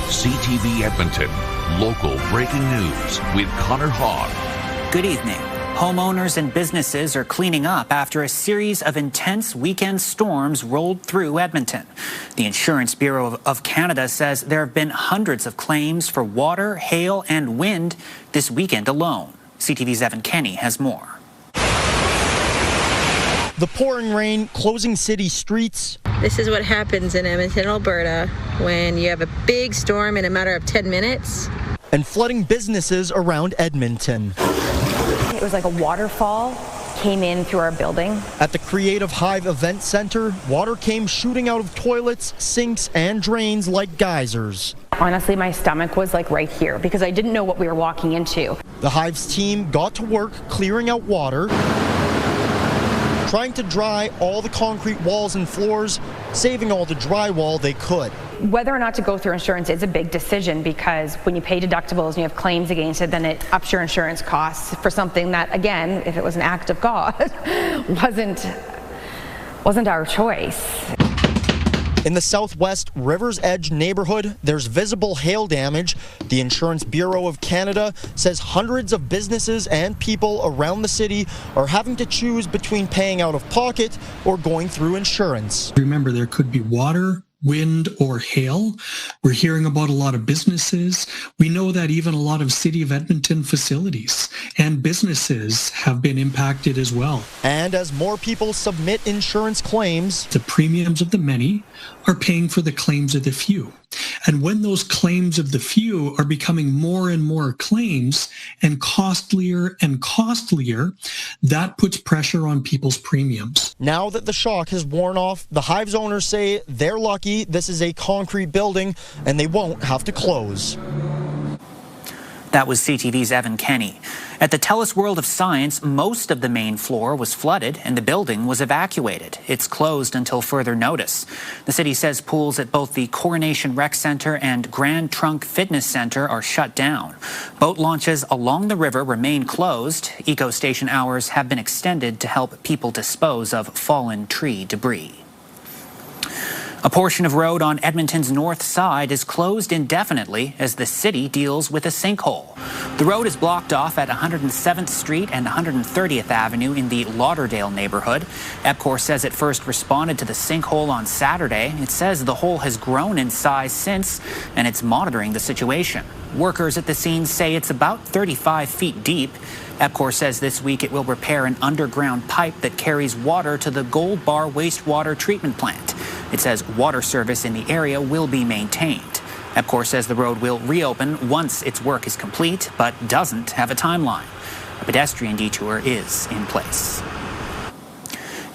CTV Edmonton, local breaking news with Connor Hogg. Good evening. Homeowners and businesses are cleaning up after a series of intense weekend storms rolled through Edmonton. The Insurance Bureau of Canada says there have been hundreds of claims for water, hail, and wind this weekend alone. CTV's Evan Kenny has more. The pouring rain closing city streets. This is what happens in Edmonton, Alberta, when you have a big storm in a matter of 10 minutes. And flooding businesses around Edmonton. It was like a waterfall came in through our building. At the Creative Hive Event Center, water came shooting out of toilets, sinks, and drains like geysers. Honestly, my stomach was like right here because I didn't know what we were walking into. The Hive's team got to work clearing out water, trying to dry all the concrete walls and floors, saving all the drywall they could. Whether or not to go through insurance is a big decision because when you pay deductibles and you have claims against it, then it ups your insurance costs for something that, again, if it was an act of God, wasn't our choice. In the southwest River's Edge neighborhood, there's visible hail damage. The Insurance Bureau of Canada says hundreds of businesses and people around the city are having to choose between paying out of pocket or going through insurance. Remember, there could be water, wind, or hail. We're hearing about a lot of businesses. We know that even a lot of City of Edmonton facilities and businesses have been impacted as well. And as more people submit insurance claims, the premiums of the many are paying for the claims of the few. And when those claims of the few are becoming more and more claims and costlier, that puts pressure on people's premiums. Now that the shock has worn off, the Hive's owners say they're lucky this is a concrete building and they won't have to close. That was CTV's Evan Kenny. At the TELUS World of Science, most of the main floor was flooded and the building was evacuated. It's closed until further notice. The city says pools at both the Coronation Rec Centre and Grand Trunk Fitness Centre are shut down. Boat launches along the river remain closed. Eco Station hours have been extended to help people dispose of fallen tree debris. A portion of road on Edmonton's north side is closed indefinitely as the city deals with a sinkhole. The road is blocked off at 107th Street and 130th Avenue in the Lauderdale neighborhood. EPCOR says it first responded to the sinkhole on Saturday. It says the hole has grown in size since, and it's monitoring the situation. Workers at the scene say it's about 35 feet deep. EPCOR says this week it will repair an underground pipe that carries water to the Gold Bar wastewater treatment plant. It says water service in the area will be maintained. EPCOR says the road will reopen once its work is complete, but doesn't have a timeline. A pedestrian detour is in place.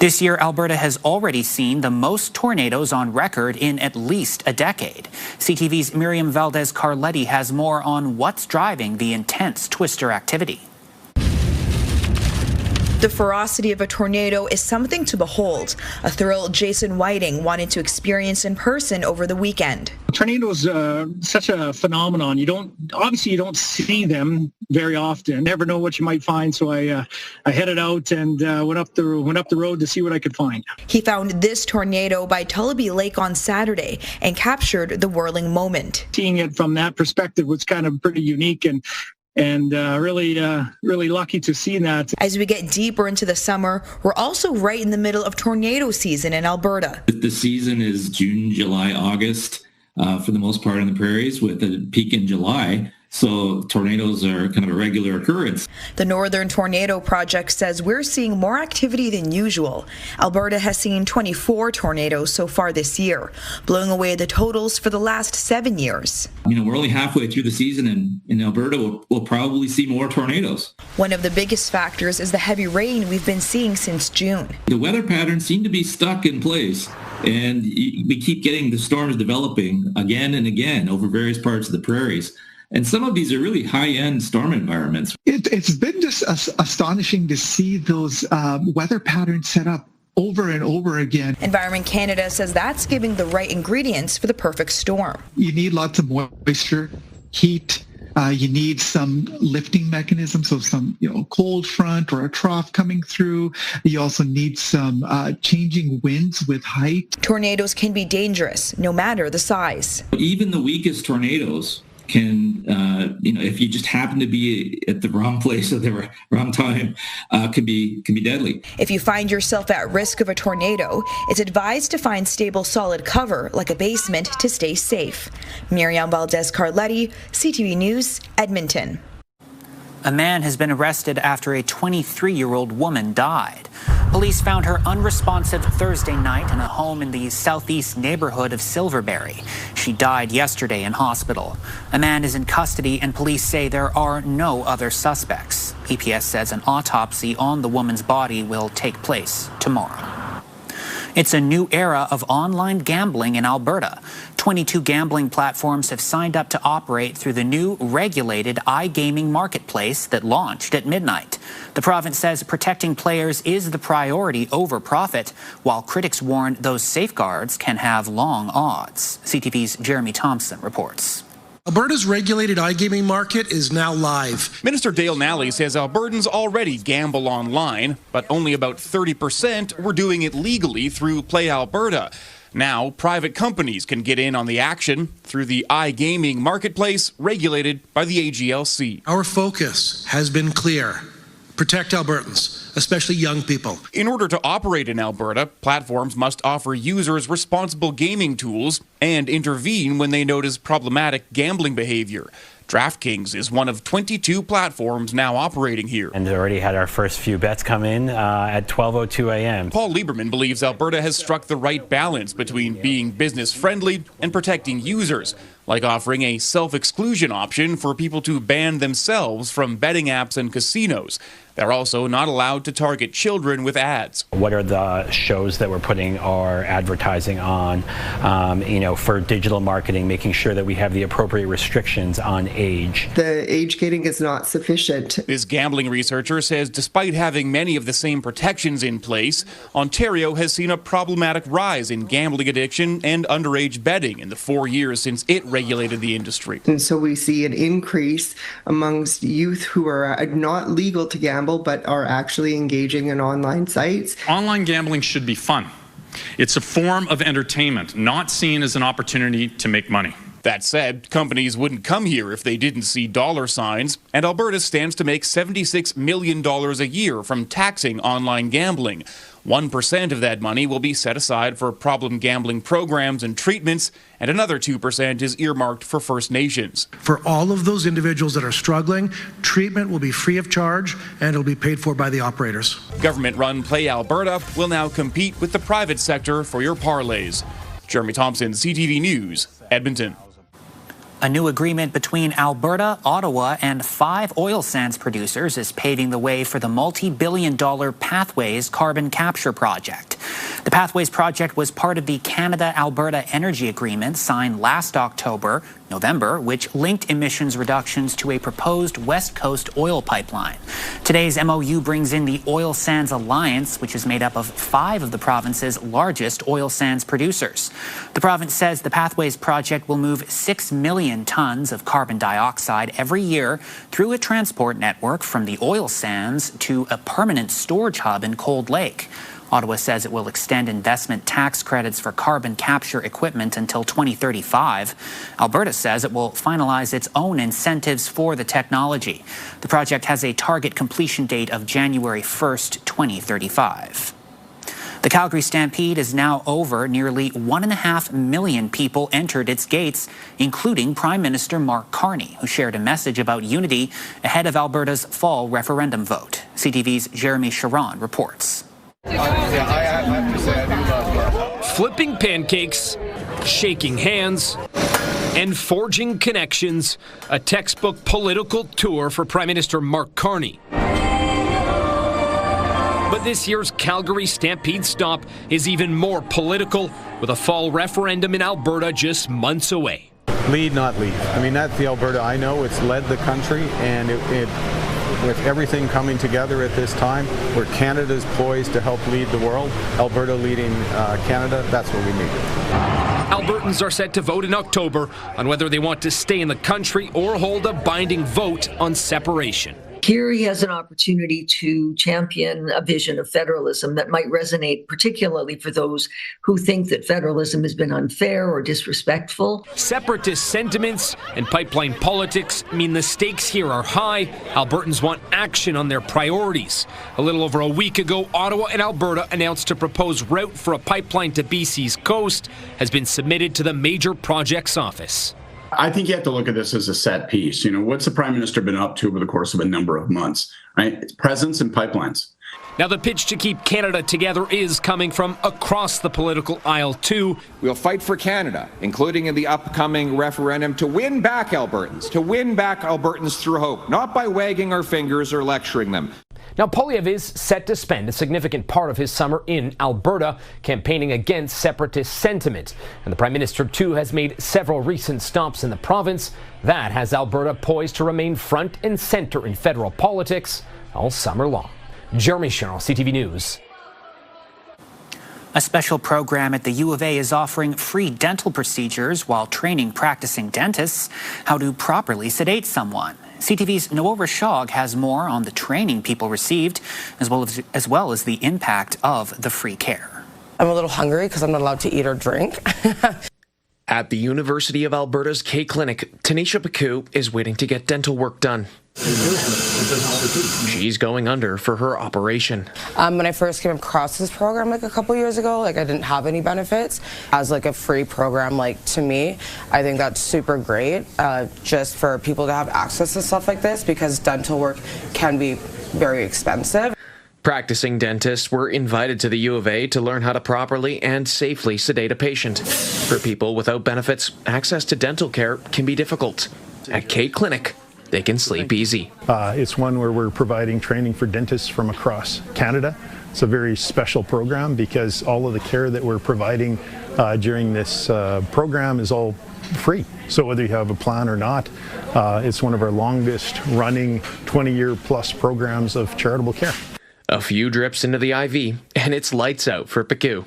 This year, Alberta has already seen the most tornadoes on record in at least a decade. CTV's Miriam Valdez-Carletti has more on what's driving the intense twister activity. The ferocity of a tornado is something to behold, a thrill Jason Whiting wanted to experience in person over the weekend. Tornadoes are such a phenomenon. You don't see them very often. Never know what you might find, so I headed out and went up the road to see what I could find. He found this tornado by Tullabee Lake on Saturday and captured the whirling moment. Seeing it from that perspective was kind of pretty unique and really lucky to see that. As we get deeper into the summer, we're also right in the middle of tornado season in Alberta. The season is June, July, August for the most part in the prairies, with a peak in July. So tornadoes are kind of a regular occurrence. The Northern Tornado Project says we're seeing more activity than usual. Alberta has seen 24 tornadoes so far this year, blowing away the totals for the last 7 years. We're only halfway through the season, and in Alberta, we'll probably see more tornadoes. One of the biggest factors is the heavy rain we've been seeing since June. The weather patterns seem to be stuck in place, and we keep getting the storms developing again and again over various parts of the prairies. And some of these are really high-end storm environments. It's been just astonishing to see those weather patterns set up over and over again. Environment Canada says that's giving the right ingredients for the perfect storm. You need lots of moisture, heat, You need some lifting mechanism, so some cold front or a trough coming through. You also need some changing winds with height. Tornadoes can be dangerous, no matter the size. Even the weakest tornadoes can, if you just happen to be at the wrong place at the wrong time, can be deadly. If you find yourself at risk of a tornado, it's advised to find stable, solid cover, like a basement, to stay safe. Miriam Valdez-Carletti, CTV News, Edmonton. A man has been arrested after a 23-year-old woman died. Police found her unresponsive Thursday night in a home in the southeast neighborhood of Silverberry. She died yesterday in hospital. A man is in custody and police say there are no other suspects. EPS says an autopsy on the woman's body will take place tomorrow. It's a new era of online gambling in Alberta. 22 gambling platforms have signed up to operate through the new regulated iGaming marketplace that launched at midnight. The province says protecting players is the priority over profit, while critics warn those safeguards can have long odds. CTV's Jeremy Thompson reports. Alberta's regulated iGaming market is now live. Minister Dale Nally says Albertans already gamble online, but only about 30% were doing it legally through Play Alberta. Now, private companies can get in on the action through the iGaming marketplace regulated by the AGLC. Our focus has been clear. Protect Albertans, especially young people. In order to operate in Alberta, platforms must offer users responsible gaming tools and intervene when they notice problematic gambling behavior. DraftKings is one of 22 platforms now operating here. And already had our first few bets come in at 12:02 a.m. Paul Lieberman believes Alberta has struck the right balance between being business-friendly and protecting users, like offering a self-exclusion option for people to ban themselves from betting apps and casinos. They're also not allowed to target children with ads. What are the shows that we're putting our advertising on, for digital marketing, making sure that we have the appropriate restrictions on age. The age gating is not sufficient. This gambling researcher says despite having many of the same protections in place, Ontario has seen a problematic rise in gambling addiction and underage betting in the 4 years since it regulated the industry. And so we see an increase amongst youth who are not legal to gamble but are actually engaging in online sites. Online gambling should be fun. It's a form of entertainment, not seen as an opportunity to make money. That said, companies wouldn't come here if they didn't see dollar signs, and Alberta stands to make $76 million a year from taxing online gambling. 1% of that money will be set aside for problem gambling programs and treatments, and another 2% is earmarked for First Nations. For all of those individuals that are struggling, treatment will be free of charge and it'll be paid for by the operators. Government-run Play Alberta will now compete with the private sector for your parlays. Jeremy Thompson, CTV News, Edmonton. A new agreement between Alberta, Ottawa, and 5 oil sands producers is paving the way for the multi-billion-dollar Pathways carbon capture project. The Pathways project was part of the Canada-Alberta Energy Agreement signed last November, which linked emissions reductions to a proposed West Coast oil pipeline. Today's MOU brings in the Oil Sands Alliance, which is made up of 5 of the province's largest oil sands producers. The province says the Pathways project will move 6 million tons of carbon dioxide every year through a transport network from the oil sands to a permanent storage hub in Cold Lake. Ottawa says it will extend investment tax credits for carbon capture equipment until 2035. Alberta says it will finalize its own incentives for the technology. The project has a target completion date of January 1st, 2035. The Calgary Stampede is now over. Nearly 1.5 million people entered its gates, including Prime Minister Mark Carney, who shared a message about unity ahead of Alberta's fall referendum vote. CTV's Jeremy Sharon reports. Flipping pancakes, shaking hands, and forging connections, a textbook political tour for Prime Minister Mark Carney. But this year's Calgary Stampede stop is even more political, with a fall referendum in Alberta just months away. Lead, not leave. I mean, that's the Alberta I know. It's led the country, and with everything coming together at this time, where Canada's poised to help lead the world, Alberta leading Canada, that's what we need. Albertans are set to vote in October on whether they want to stay in the country or hold a binding vote on separation. Here he has an opportunity to champion a vision of federalism that might resonate particularly for those who think that federalism has been unfair or disrespectful. Separatist sentiments and pipeline politics mean the stakes here are high. Albertans want action on their priorities. A little over a week ago, Ottawa and Alberta announced a proposed route for a pipeline to BC's coast has been submitted to the Major Projects Office. I think you have to look at this as a set piece. What's the Prime Minister been up to over the course of a number of months, right? It's presence and pipelines. Now, the pitch to keep Canada together is coming from across the political aisle, too. We'll fight for Canada, including in the upcoming referendum, to win back Albertans through hope, not by wagging our fingers or lecturing them. Now, Poilievre is set to spend a significant part of his summer in Alberta campaigning against separatist sentiment. And the Prime Minister, too, has made several recent stops in the province. That has Alberta poised to remain front and center in federal politics all summer long. Jeremy Sherrill, CTV News. A special program at the U of A is offering free dental procedures while training practicing dentists how to properly sedate someone. CTV's Noah Rashog has more on the training people received, as well as the impact of the free care. I'm a little hungry because I'm not allowed to eat or drink. At the University of Alberta's K Clinic, Tanisha Paku is waiting to get dental work done. She's going under for her operation. When I first came across this program a couple years ago, I didn't have any benefits. As a free program, to me, I think that's super great just for people to have access to stuff like this, because dental work can be very expensive. Practicing dentists were invited to the U of A to learn how to properly and safely sedate a patient. For people without benefits, access to dental care can be difficult. At K Clinic, they can sleep easy. It's one where we're providing training for dentists from across Canada. It's a very special program because all of the care that we're providing during this program is all free. So whether you have a plan or not, it's one of our longest running 20-year plus programs of charitable care. A few drips into the IV, and it's lights out for Paku.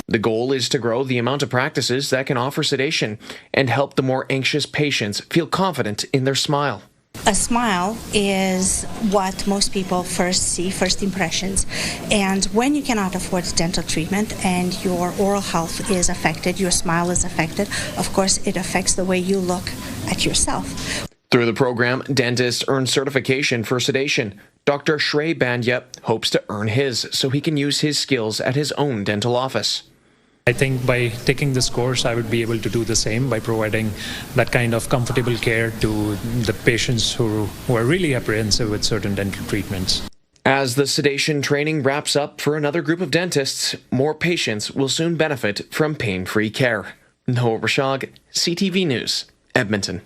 The goal is to grow the amount of practices that can offer sedation and help the more anxious patients feel confident in their smile. A smile is what most people first see, first impressions. And when you cannot afford dental treatment and your oral health is affected, your smile is affected, of course it affects the way you look at yourself. Through the program, dentists earn certification for sedation. Dr. Shrey Bandya hopes to earn his so he can use his skills at his own dental office. I think by taking this course, I would be able to do the same by providing that kind of comfortable care to the patients who are really apprehensive with certain dental treatments. As the sedation training wraps up for another group of dentists, more patients will soon benefit from pain-free care. Noah Rashog, CTV News, Edmonton.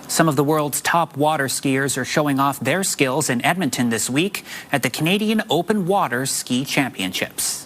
Some of the world's top water skiers are showing off their skills in Edmonton this week at the Canadian Open Water Ski Championships.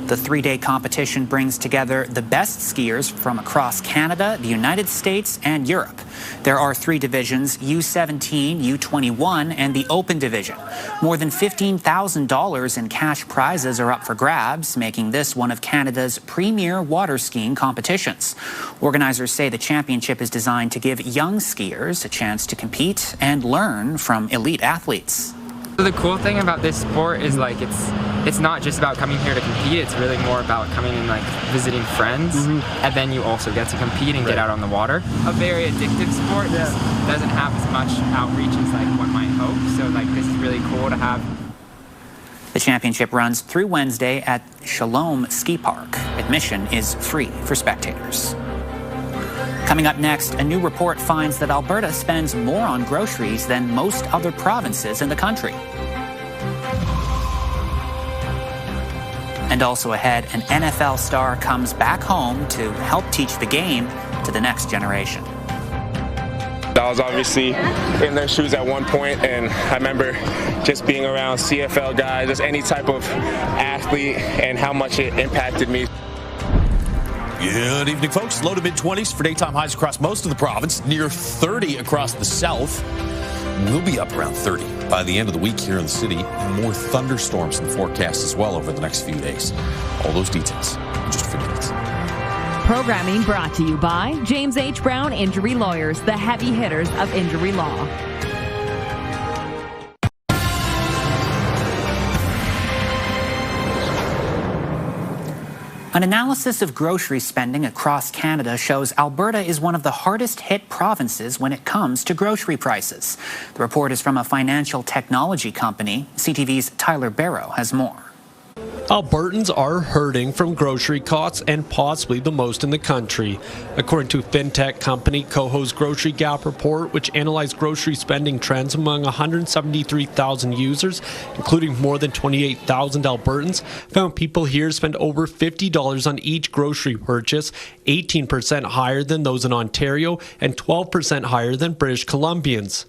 The three-day competition brings together the best skiers from across Canada, the United States, and Europe. There are three divisions, U17, U21, and the Open Division. More than $15,000 in cash prizes are up for grabs, making this one of Canada's premier water skiing competitions. Organizers say the championship is designed to give young skiers a chance to compete and learn from elite athletes. So the cool thing about this sport is it's not just about coming here to compete, it's really more about coming and visiting friends, and then you also get to compete and get out on the water. A very addictive sport, just doesn't have as much outreach as one might hope, so this is really cool to have. The championship runs through Wednesday at Shalom Ski Park. Admission is free for spectators. Coming up next, a new report finds that Alberta spends more on groceries than most other provinces in the country. And also ahead, an NFL star comes back home to help teach the game to the next generation. I was obviously in their shoes at one point, and I remember just being around CFL guys, just any type of athlete, and how much it impacted me. Good evening, folks. Low to mid-20s for daytime highs across most of the province, near 30 across the south. will be up around 30 by the end of the week here in the city, and more thunderstorms in the forecast as well over the next few days. All those details in just a few minutes. Programming brought to you by James H. Brown Injury Lawyers, the heavy hitters of injury law. An analysis of grocery spending across Canada shows Alberta is one of the hardest hit provinces when it comes to grocery prices. The report is from a financial technology company. CTV's Tyler Barrow has more. Albertans are hurting from grocery costs, and possibly the most in the country. According to fintech company Coho's Grocery Gap report, which analyzed grocery spending trends among 173,000 users, including more than 28,000 Albertans, found people here spend over $50 on each grocery purchase, 18% higher than those in Ontario and 12% higher than British Columbians.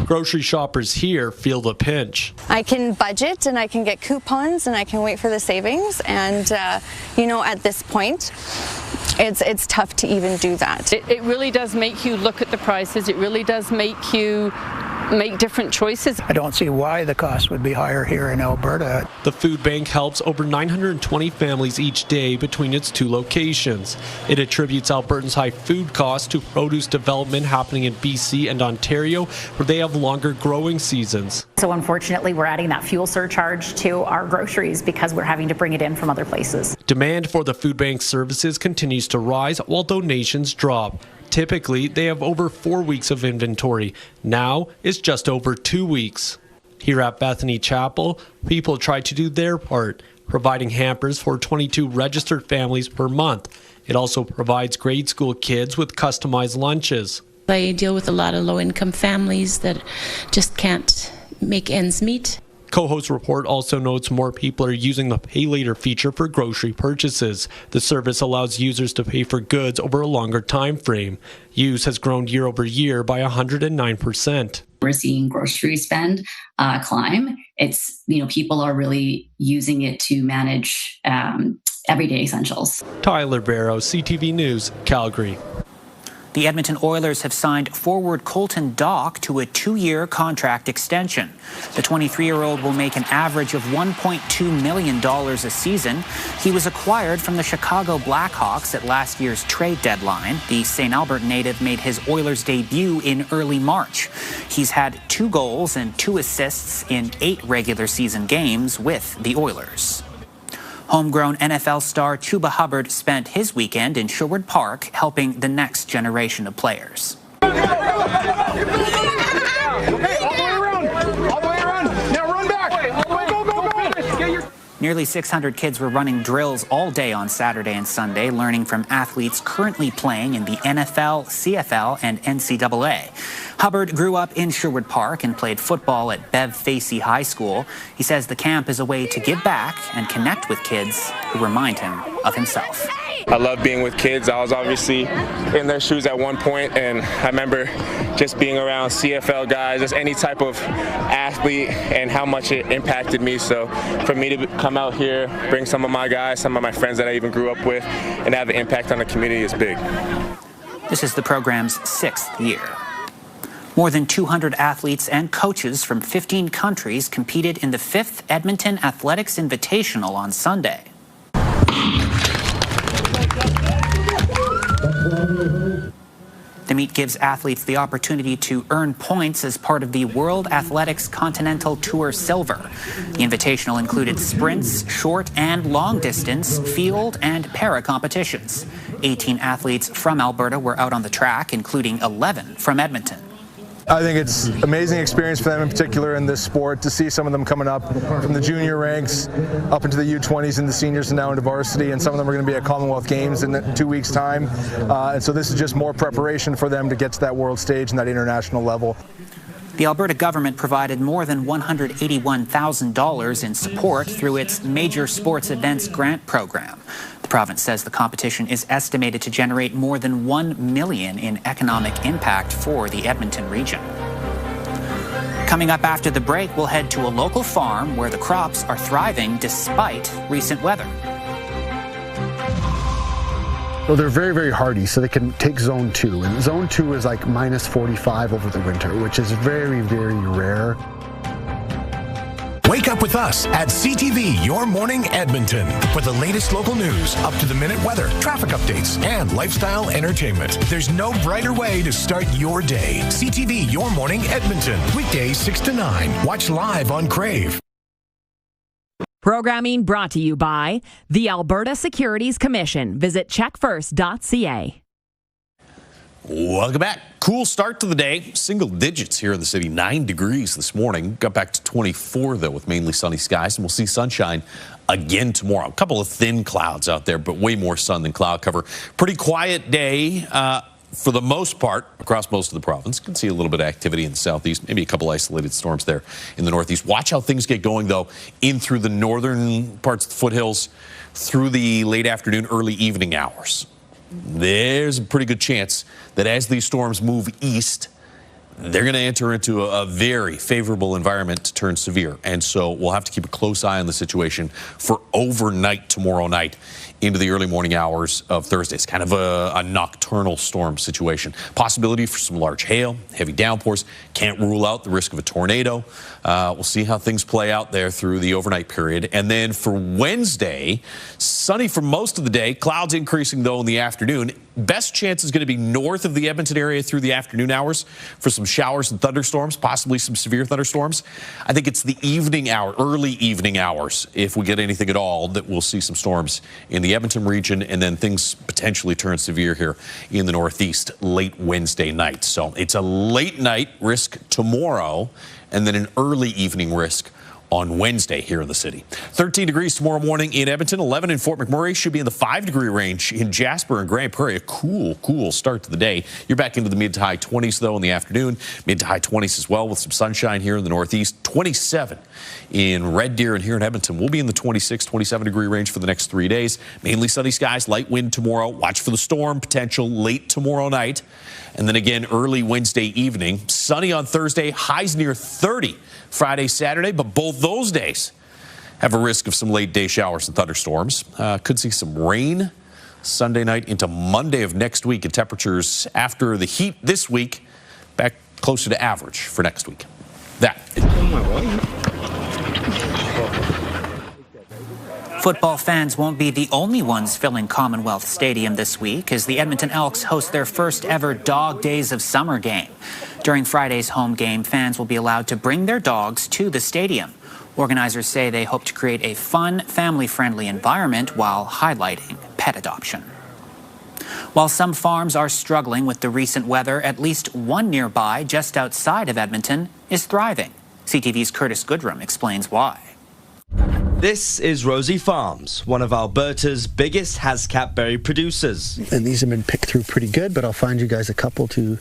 Grocery shoppers here feel the pinch. I can budget and I can get coupons and I can wait for the savings, and at this point it's tough to even do that. It really does make you look at the prices. It really does make you make different choices. I don't see why the cost would be higher here in Alberta. The food bank helps over 920 families each day between its two locations. It attributes Albertans' high food costs to produce development happening in BC and Ontario, where they have longer growing seasons. So unfortunately, we're adding that fuel surcharge to our groceries because we're having to bring it in from other places. Demand for the food bank services continues to rise while donations drop. Typically, they have over 4 weeks of inventory. Now, it's just over 2 weeks. Here at Bethany Chapel, people try to do their part, providing hampers for 22 registered families per month. It also provides grade school kids with customized lunches. I deal with a lot of low-income families that just can't make ends meet. Coho's report also notes more people are using the Pay Later feature for grocery purchases. The service allows users to pay for goods over a longer time frame. Use has grown year over year by 109%. We're seeing grocery spend climb. It's, people are really using it to manage everyday essentials. Tyler Barrow, CTV News, Calgary. The Edmonton Oilers have signed forward Colton Dach to a 2-year contract extension. The 23-year-old will make an average of $1.2 million a season. He was acquired from the Chicago Blackhawks at last year's trade deadline. The St. Albert native made his Oilers debut in early March. He's had 2 goals and 2 assists in 8 regular season games with the Oilers. Homegrown NFL star Chuba Hubbard spent his weekend in Sherwood Park helping the next generation of players. All the way around. Now run back. Go. Nearly 600 kids were running drills all day on Saturday and Sunday, learning from athletes currently playing in the NFL, CFL, and NCAA. Hubbard grew up in Sherwood Park and played football at Bev Facey High School. He says the camp is a way to give back and connect with kids who remind him of himself. I love being with kids. I was obviously in their shoes at one point, and I remember just being around CFL guys, just any type of athlete, and how much it impacted me. So for me to come out here, bring some of my guys, some of my friends that I even grew up with, and have an impact on the community is big. This is the program's 6th year. More than 200 athletes and coaches from 15 countries competed in the 5th Edmonton Athletics Invitational on Sunday. The meet gives athletes the opportunity to earn points as part of the World Athletics Continental Tour Silver. The Invitational included sprints, short and long distance, field and para competitions. 18 athletes from Alberta were out on the track, including 11 from Edmonton. I think it's an amazing experience for them in particular in this sport to see some of them coming up from the junior ranks up into the U20s and the seniors and now into varsity, and some of them are going to be at Commonwealth Games in 2 weeks' time. And so this is just more preparation for them to get to that world stage and that international level. The Alberta government provided more than $181,000 in support through its Major Sports Events Grant Program. The province says the competition is estimated to generate more than $1 million in economic impact for the Edmonton region. Coming up after the break, we'll head to a local farm where the crops are thriving despite recent weather. Well, they're very, very hardy, so they can take zone 2. And zone 2 is like minus 45 over the winter, which is very, very rare. Wake up with us at CTV Your Morning Edmonton for the latest local news, up-to-the-minute weather, traffic updates, and lifestyle entertainment. There's no brighter way to start your day. CTV Your Morning Edmonton, weekdays 6 to 9. Watch live on Crave. Programming brought to you by the Alberta Securities Commission. Visit checkfirst.ca. Welcome back. Cool start to the day. Single digits here in the city. 9 degrees this morning. Got back to 24, though, with mainly sunny skies. And we'll see sunshine again tomorrow. A couple of thin clouds out there, but way more sun than cloud cover. Pretty quiet day for the most part across most of the province. Can see a little bit of activity in the southeast. Maybe a couple isolated storms there in the northeast. Watch how things get going, though, in through the northern parts of the foothills through the late afternoon, early evening hours. There's a pretty good chance that as these storms move east, they're going to enter into a very favorable environment to turn severe. And so we'll have to keep a close eye on the situation for overnight tomorrow night into the early morning hours of Thursday. It's kind of a nocturnal storm situation. Possibility for some large hail, heavy downpours. Can't rule out the risk of a tornado. We'll see how things play out there through the overnight period. And then for Wednesday, sunny for most of the day. Clouds increasing, though, in the afternoon. Best chance is going to be north of the Edmonton area through the afternoon hours for some showers and thunderstorms, possibly some severe thunderstorms. I think it's the evening hour, early evening hours, if we get anything at all, that we'll see some storms in the Edmonton region, and then things potentially turn severe here in the northeast late Wednesday night. So it's a late night risk tomorrow, and then an early evening risk on Wednesday here in the city. 13 degrees tomorrow morning in Edmonton, 11 in Fort McMurray, should be in the 5-degree range in Jasper and Grand Prairie. A cool start to the day. You're back into the mid to high 20s, though, in the afternoon. Mid to high 20s as well with some sunshine here in the northeast. 27 in Red Deer and here in Edmonton. We'll be in the 26, 27-degree range for the next 3 days. Mainly sunny skies, light wind tomorrow. Watch for the storm potential late tomorrow night. And then again, early Wednesday evening. Sunny on Thursday, highs near 30 Friday, Saturday, but both those days have a risk of some late day showers and thunderstorms. Could see some rain Sunday night into Monday of next week, and temperatures after the heat this week back closer to average for next week. Football fans won't be the only ones filling Commonwealth Stadium this week as the Edmonton Elks host their first ever Dog Days of Summer game. During Friday's home game, fans will be allowed to bring their dogs to the stadium. Organizers say they hope to create a fun, family-friendly environment while highlighting pet adoption. While some farms are struggling with the recent weather, at least one nearby, just outside of Edmonton, is thriving. CTV's Curtis Goodrum explains why. This is Rosie Farms, one of Alberta's biggest Hascap berry producers. And these have been picked through pretty good, but I'll find you guys a couple to...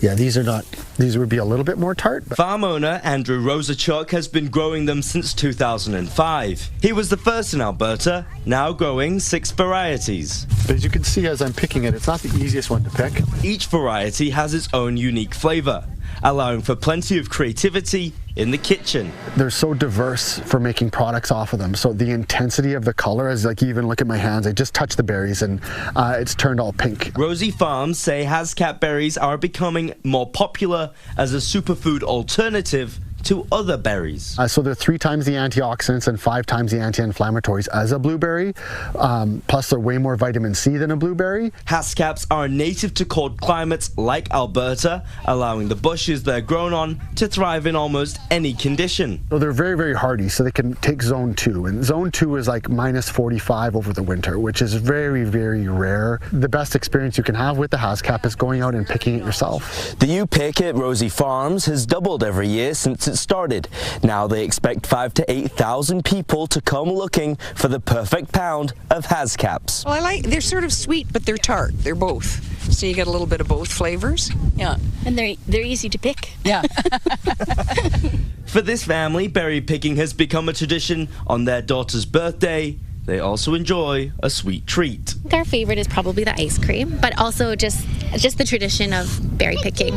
Yeah, these would be a little bit more tart. But... Farm owner Andrew Rosachuk has been growing them since 2005. He was the first in Alberta, now growing 6 varieties. But as you can see as I'm picking it, it's not the easiest one to pick. Each variety has its own unique flavor, allowing for plenty of creativity in the kitchen. They're so diverse for making products off of them. So the intensity of the color is like, you even look at my hands, I just touched the berries and it's turned all pink. Rosie Farms say Hascap berries are becoming more popular as a superfood alternative to other berries. So they're 3 times the antioxidants and 5 times the anti-inflammatories as a blueberry. Plus they're way more vitamin C than a blueberry. Hascaps are native to cold climates like Alberta, allowing the bushes they're grown on to thrive in almost any condition. So they're very, very hardy, so they can take zone 2. And zone 2 is like minus 45 over the winter, which is very, very rare. The best experience you can have with the Hascap is going out and picking it yourself. The U-pick at Rosie Farms has doubled every year since it started. Now they expect 5,000 to 8,000 people to come looking for the perfect pound of Hascaps. Well, they're sort of sweet, but they're tart. They're both. So you get a little bit of both flavors. Yeah. And they're easy to pick. Yeah. For this family, berry picking has become a tradition on their daughter's birthday. They also enjoy a sweet treat. Our favorite is probably the ice cream, but also just the tradition of berry picking.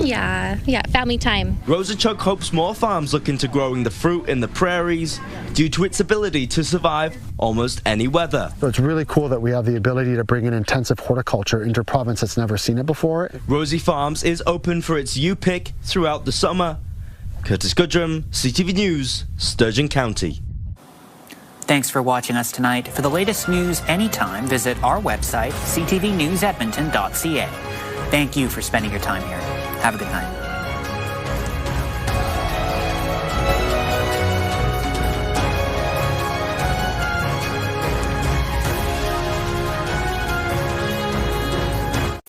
Yeah, family time. Rosachuk hopes more farms look into growing the fruit in the prairies due to its ability to survive almost any weather. So it's really cool that we have the ability to bring in intensive horticulture into a province that's never seen it before. Rosie Farms is open for its U-pick throughout the summer. Curtis Goodrum, CTV News, Sturgeon County. Thanks for watching us tonight. For the latest news anytime, visit our website, ctvnewsedmonton.ca. Thank you for spending your time here. Have a good night.